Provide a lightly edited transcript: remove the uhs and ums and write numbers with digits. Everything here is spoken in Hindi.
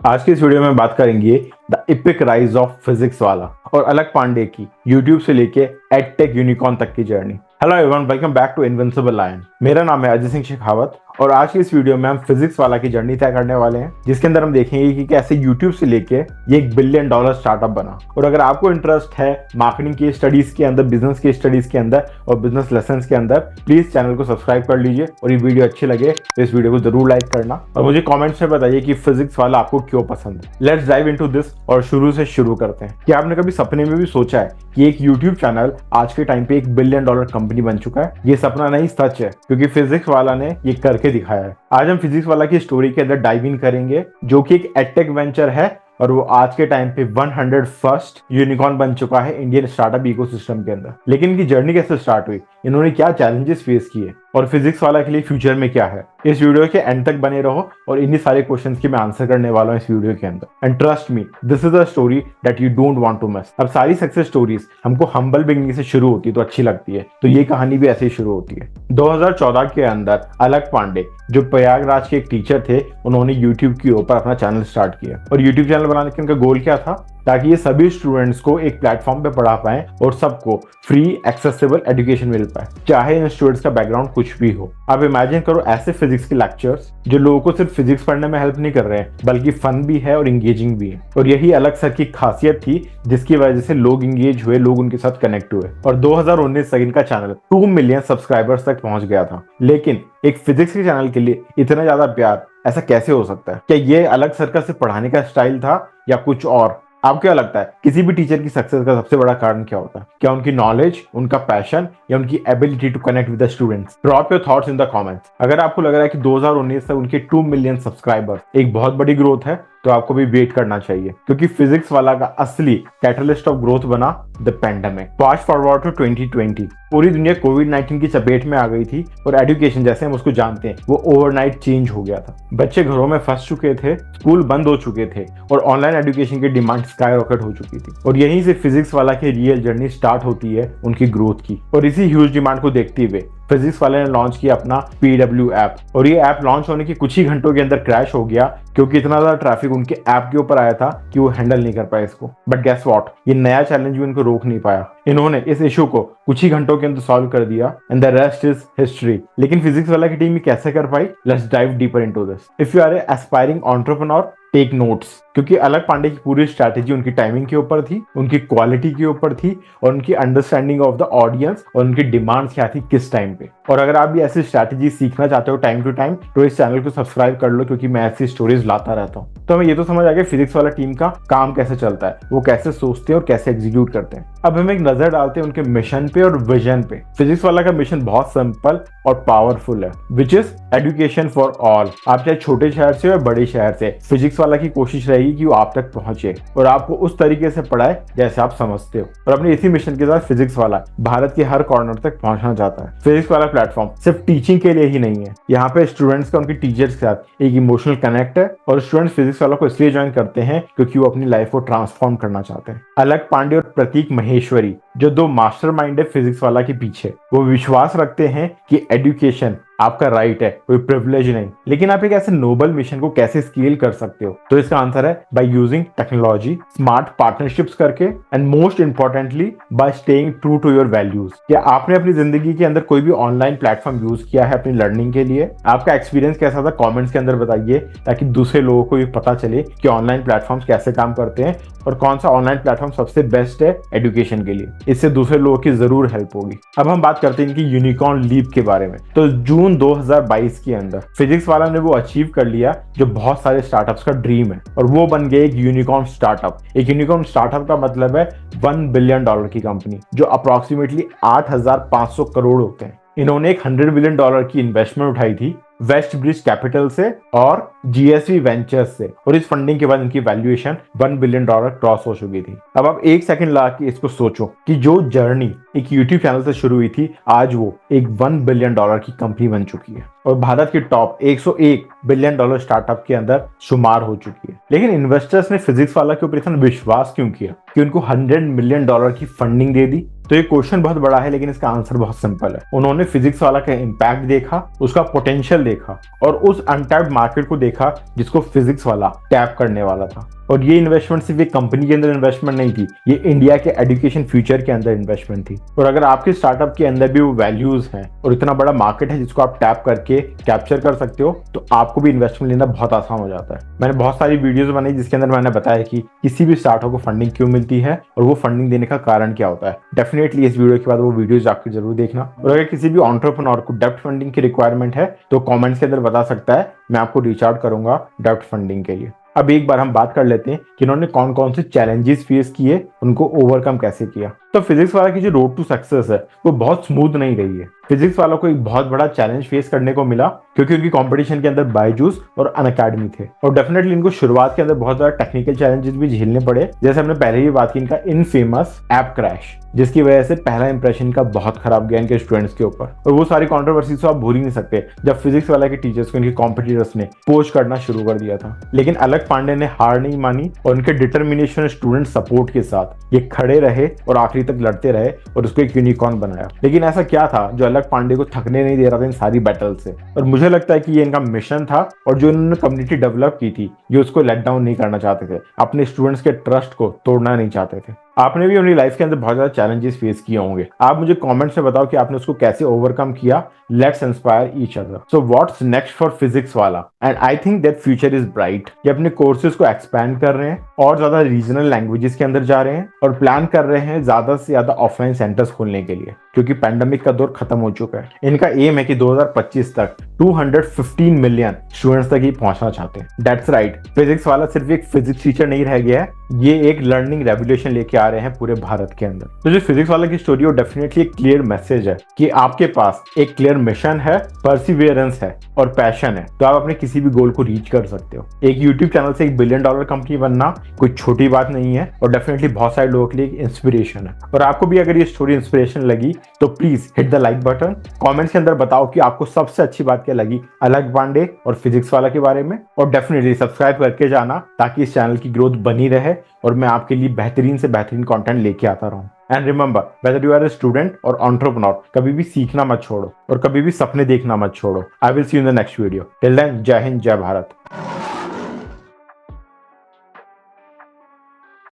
आज की इस वीडियो में बात करेंगे the epic rise of physics वाला और अलग पांडे की यूट्यूब से लेके एडटेक यूनिकॉर्न तक की journey. Hello everyone, welcome back to Invincible Lion. मेरा नाम है अजय सिंह शेखावत और आज की इस वीडियो में हम फिजिक्स वाला की जर्नी तय करने वाले हैं, जिसके अंदर हम देखेंगे कि कैसे यूट्यूब से लेके ये $1 बिलियन स्टार्टअप बना। और अगर आपको इंटरेस्ट है मार्केटिंग की स्टडीज के अंदर, बिजनेस की स्टडीज के अंदर और बिजनेस लेसन के अंदर, प्लीज चैनल को सब्सक्राइब कर लीजिए और ये वीडियो अच्छी लगे तो इस वीडियो को जरूर लाइक करना और मुझे कॉमेंट्स में बताइए कि फिजिक्स वाला आपको क्यों पसंद है। लेट्स डाइव इनटू दिस और शुरू से शुरू करते हैं। क्या आपने कभी सपने में भी सोचा है कि एक यूट्यूब चैनल आज के टाइम पे $1 बिलियन कंपनी बन चुका है? ये सपना नहीं, सच है, क्योंकि फिजिक्स वाला ने ये करके दिखाया है। आज हम फिजिक्स वाला की स्टोरी के अंदर डाइव इन करेंगे, जो कि एक एडटेक वेंचर है और वो आज के टाइम पे 101st यूनिकॉर्न बन चुका है इंडियन स्टार्टअप इकोसिस्टम के अंदर। लेकिन इनकी जर्नी कैसे स्टार्ट हुई, इन्होंने क्या चैलेंजेस फेस किए और फिजिक्स वाला के लिए फ्यूचर में क्या है, इस वीडियो के एंड तक बने रहो और इन्हीं सारे क्वेश्चंस की मैं आंसर करने वाला हूं इस वीडियो के अंदर। And trust me, this is a story that you don't want to miss. अब सारी सक्सेस स्टोरीज हमको हम्बल बिगनिंग से शुरू होती है तो अच्छी लगती है, तो ये कहानी भी ऐसे ही शुरू होती है। 2014 के अंदर अलग पांडे, जो प्रयागराज के एक टीचर थे, उन्होंने यूट्यूब के ऊपर अपना चैनल स्टार्ट किया। और यूट्यूब चैनल बनाने का उनका गोल क्या था? ताकि ये सभी स्टूडेंट्स को एक प्लेटफॉर्म पे पढ़ा पाएं और सबको फ्री एक्सेसिबल एजुकेशन मिल पाए, चाहे इन स्टूडेंट्स का बैकग्राउंड कुछ भी हो। आप इमेजिन करो ऐसे फिजिक्स के लेक्चर्स जो लोगों को सिर्फ फिजिक्स पढ़ने में हेल्प नहीं कर रहे हैं, बल्कि फन भी है और इंगेजिंग भी है। और यही अलग सर की खासियत थी, जिसकी वजह से लोग इंगेज हुए, लोग उनके साथ कनेक्ट हुए और 2019 तक इनका चैनल 2 मिलियन सब्सक्राइबर्स तक पहुंच गया था। लेकिन एक फिजिक्स के चैनल के लिए इतना ज्यादा प्यार, ऐसा कैसे हो सकता है? क्या ये अलग सर का सिर्फ पढ़ाने का स्टाइल था या कुछ और? आपको क्या लगता है किसी भी टीचर की सक्सेस का सबसे बड़ा कारण क्या होता है? क्या उनकी नॉलेज, उनका पैशन या उनकी ability to connect with the students? Drop your thoughts in the comments. अगर आपको लग रहा है कि 2019 तक उनके 2 मिलियन सब्सक्राइबर्स एक बहुत बड़ी ग्रोथ है, तो आपको भी वेट करना चाहिए, क्योंकि फिजिक्स वाला का असली कैटलिस्ट ऑफ ग्रोथ बना the pandemic. Fast forward to 2020, पूरी दुनिया कोविड-19 की चपेट में आ गई थी और एजुकेशन जैसे हम उसको जानते हैं वो ओवरनाइट चेंज हो गया था। बच्चे घरों में फंस चुके थे, स्कूल बंद हो चुके थे और ऑनलाइन एजुकेशन की डिमांड स्काई रॉकेट हो चुकी थी। और यहीं से फिजिक्स वाला की रियल जर्नी स्टार्ट होती है उनकी ग्रोथ की। और इसी ह्यूज डिमांड को देखते हुए फिजिक्स वाले ने लॉन्च किया अपना PW ऐप। और ये ऐप लॉन्च होने के कुछ ही घंटों के अंदर क्रैश हो गया, क्योंकि इतना ज्यादा ट्रैफिक उनके ऐप के ऊपर आया था कि वो हैंडल नहीं कर पाए इसको। बट गेस व्हाट, ये नया चैलेंज भी उनको रोक नहीं पाया। इन्होंने इस इशू को कुछ ही घंटों के अंदर सॉल्व कर दिया and the rest is history. लेकिन फिजिक्स वाला की टीम ये कैसे कर पाई? Let's dive deeper into this. If you are a aspiring entrepreneur, take notes, क्योंकि अलग पांडे की पूरी स्ट्रैटेजी उनकी टाइमिंग के ऊपर थी, उनकी क्वालिटी के ऊपर थी और उनकी अंडरस्टैंडिंग ऑफ द ऑडियंस और उनकी डिमांड्स क्या थी किस टाइम पे। और अगर आप भी ऐसी स्ट्रैटेजी सीखना चाहते हो टाइम टू टाइम, तो इस चैनल को सब्सक्राइब कर लो, क्योंकि मैं ऐसी स्टोरीज लाता रहता हूँ। तो हमें ये तो समझ आ गया फिजिक्स वाला टीम का काम कैसे चलता है, वो कैसे सोचते हैं और कैसे एग्जीक्यूट करते हैं। अब हम एक नजर डालते हैं उनके मिशन पे और विजन पे। फिजिक्स वाला का मिशन बहुत सिंपल और पावरफुल है, which is education for all. आप चाहे छोटे शहर से या बड़े शहर से, फिजिक्स वाला की कोशिश रहेगी कि वो आप तक पहुंचे और आपको उस तरीके से पढ़ाए जैसे आप समझते हो। और अपने इसी मिशन के साथ फिजिक्स वाला भारत के हर कॉर्नर तक पहुंचना चाहता है। फिजिक्स वाला प्लेटफॉर्म सिर्फ टीचिंग के लिए ही नहीं है, यहाँ पे स्टूडेंट्स का उनके टीचर्स के साथ एक इमोशनल कनेक्ट है और स्टूडेंट्स फिजिक्स वाला को इसलिए ज्वाइन करते हैं क्योंकि वो अपनी लाइफ को ट्रांसफॉर्म करना चाहते हैं। अलग पांडे और प्रतीक महेश्वरी, जो 2 मास्टरमाइंड है फिजिक्स वाला के पीछे, वो विश्वास रखते हैं कि एजुकेशन आपका राइट है, कोई प्रिविलेज नहीं। लेकिन आप एक ऐसे नोबल मिशन को कैसे स्केल कर सकते हो? तो इसका आंसर है by using technology, smart partnerships करके and most importantly by staying true to your values. क्या आपने अपनी जिंदगी के अंदर कोई भी ऑनलाइन प्लेटफॉर्म यूज किया है अपनी लर्निंग के लिए? आपका एक्सपीरियंस कैसा था? कॉमेंट्स के अंदर बताइए, ताकि दूसरे लोगों को ये पता चले कि ऑनलाइन प्लेटफॉर्म्स कैसे काम करते हैं और कौन सा ऑनलाइन प्लेटफॉर्म सबसे बेस्ट है एजुकेशन के लिए। इससे दूसरे लोगों की जरूर हेल्प होगी। अब हम बात करते हैं इनकी यूनिकॉर्न लीप के बारे में। तो जून 2022 के अंदर फिजिक्स वाला ने वो अचीव कर लिया जो बहुत सारे स्टार्टअप्स का ड्रीम है, और वो बन गए एक यूनिकॉर्न स्टार्टअप। एक यूनिकॉर्न स्टार्टअप का मतलब है $1 बिलियन की कंपनी, जो अप्रोक्सीमेटली 8,500 करोड़ होते हैं। इन्होंने एक $100 बिलियन की इन्वेस्टमेंट उठाई थी वेस्ट ब्रिज कैपिटल से और GSV वेंचर्स से, और इस फंडिंग के बाद इनकी वैल्यूएशन $1 बिलियन क्रॉस हो चुकी थी। अब आप एक सेकंड लगा के इसको सोचो कि जो जर्नी एक यूट्यूब चैनल से शुरू हुई थी, आज वो एक $1 बिलियन की कंपनी बन चुकी है। और भारत की टॉप 101 बिलियन डॉलर स्टार्टअप के अंदर शुमार हो चुकी है। लेकिन इन्वेस्टर्स ने फिजिक्स वाला के ऊपर इतना विश्वास क्यों किया कि उनको 100 मिलियन डॉलर की फंडिंग दे दी? तो ये क्वेश्चन बहुत बड़ा है, लेकिन इसका आंसर बहुत सिंपल है। उन्होंने फिजिक्स वाला का इम्पैक्ट देखा, उसका पोटेंशियल देखा और उस अनटैप्ड मार्केट को देखा जिसको फिजिक्स वाला टैप करने वाला था। और ये इन्वेस्टमेंट सिर्फ एक कंपनी के अंदर इन्वेस्टमेंट नहीं थी, ये इंडिया के एजुकेशन फ्यूचर के अंदर इन्वेस्टमेंट थी। और अगर आपके स्टार्टअप के अंदर भी वो वैल्यूज हैं और इतना बड़ा मार्केट है जिसको आप टैप करके कैप्चर कर सकते हो, तो आपको भी इन्वेस्टमेंट लेना बहुत आसान हो जाता है। मैंने बहुत सारी वीडियोस बनाई जिसके अंदर मैंने बताया कि किसी भी स्टार्टअप को फंडिंग क्यों मिलती है और वो फंडिंग देने का कारण क्या होता है। डेफिनेटली इस वीडियो के बाद वो वीडियोस जाकर जरूर देखना। और अगर किसी भी एंटरप्रेन्योर को डेप्थ फंडिंग की रिक्वायरमेंट है तो कमेंट्स के अंदर बता सकता है, मैं आपको रीच आउट करूंगा डेप्थ फंडिंग के लिए। अब एक बार हम बात कर लेते हैं कि इन्होंने कौन कौन से चैलेंजेस फेस किए, उनको ओवरकम कैसे किया। तो फिजिक्स वाला की जो रोड टू सक्सेस है वो बहुत स्मूथ नहीं रही है। फिजिक्स वालों को एक बहुत बड़ा चैलेंज फेस करने को मिला क्योंकि उनकी कंपटीशन के अंदर बायजूस और अनअकैडमी थे। और डेफिनेटली इनको शुरुआत के अंदर बहुत ज्यादा टेक्निकल चैलेंजेस भी झेलने पड़े, जैसे हमने पहले ही बात की इनका इनफेमस ऐप क्रैश, जिसकी वजह से पहला इंप्रेशन का बहुत खराब गया इनके स्टूडेंट्स के ऊपर। और वो सारी कंट्रोवर्सीज तो आप भूल ही नहीं सकते जब फिजिक्स वाला के टीचर्स को इनके कॉम्पिटिटर्स ने पोच करना शुरू कर दिया था। लेकिन अलग पांडे ने हार नहीं मानी और उनके डिटर्मिनेशन और स्टूडेंट सपोर्ट के साथ ये खड़े रहे और आखिरी तक लड़ते रहे और उसको एक यूनिकॉर्न बनाया। लेकिन ऐसा क्या था जो अलग पांडे को थकने नहीं दे रहा था इन सारी बैटल से? और मुझे लगता है कि ये इनका मिशन था और जो इन्होंने कम्युनिटी डेवलप की थी ये उसको लेट डाउन नहीं करना चाहते थे, अपने स्टूडेंट्स के ट्रस्ट को तोड़ना नहीं चाहते थे। आपने भी अपनी लाइफ के अंदर बहुत ज्यादा चैलेंजेस फेस किए होंगे, आप मुझे कमेंट्स में बताओ कि आपने उसको कैसे ओवरकम किया। Let's inspire each other. So what's next for physics वाला? And I think that future is bright. ये अपने कोर्सेज को एक्सपैंड कर रहे हैं और ज्यादा रीजनल लैंग्वेजेस के अंदर जा रहे हैं और प्लान कर रहे हैं ज्यादा से ज्यादा ऑफलाइन सेंटर्स खोलने के लिए, क्योंकि पैंडेमिक का दौर खत्म हो चुका है। इनका एम है कि 2025 तक 215 मिलियन स्टूडेंट्स तक ही पहुंचना चाहते हैं। दैट्स राइट, फिजिक्स वाला सिर्फ एक फिजिक्स टीचर नहीं रह गया है, ये एक लर्निंग रेवोल्यूशन लेके आ रहे हैं पूरे भारत के अंदर। तो जो फिजिक्स वाला की स्टोरी वो डेफिनेटली एक क्लियर मैसेज है कि आपके पास एक क्लियर मिशन है, परसिवियरेंस है और पैशन है, तो आप अपने किसी भी गोल को रीच कर सकते हो। एक यूट्यूब चैनल से $1 बिलियन कंपनी बनना कोई छोटी बात नहीं है और डेफिनेटली बहुत सारे लोगों के लिए इंस्पिरेशन है। और आपको भी अगर ये स्टोरी इंस्पिरेशन लगी तो please hit the like button. Comments के अंदर बताओ कि आपको सबसे अच्छी बात क्या लगी अलग पांडे और फिजिक्स वाला के बारे में। और डेफिनेटली सब्सक्राइब करके जाना ताकि इस चैनल की ग्रोथ बनी रहे और मैं आपके लिए बेहतरीन से बेहतरीन कंटेंट लेके आता रहूं। And remember, whether you are a student और एंटरप्रेन्योर, कभी भी सीखना मत छोड़ो और कभी भी सपने देखना मत छोड़ो। I will see you in the next video. Till then, जय हिंद, जय भारत।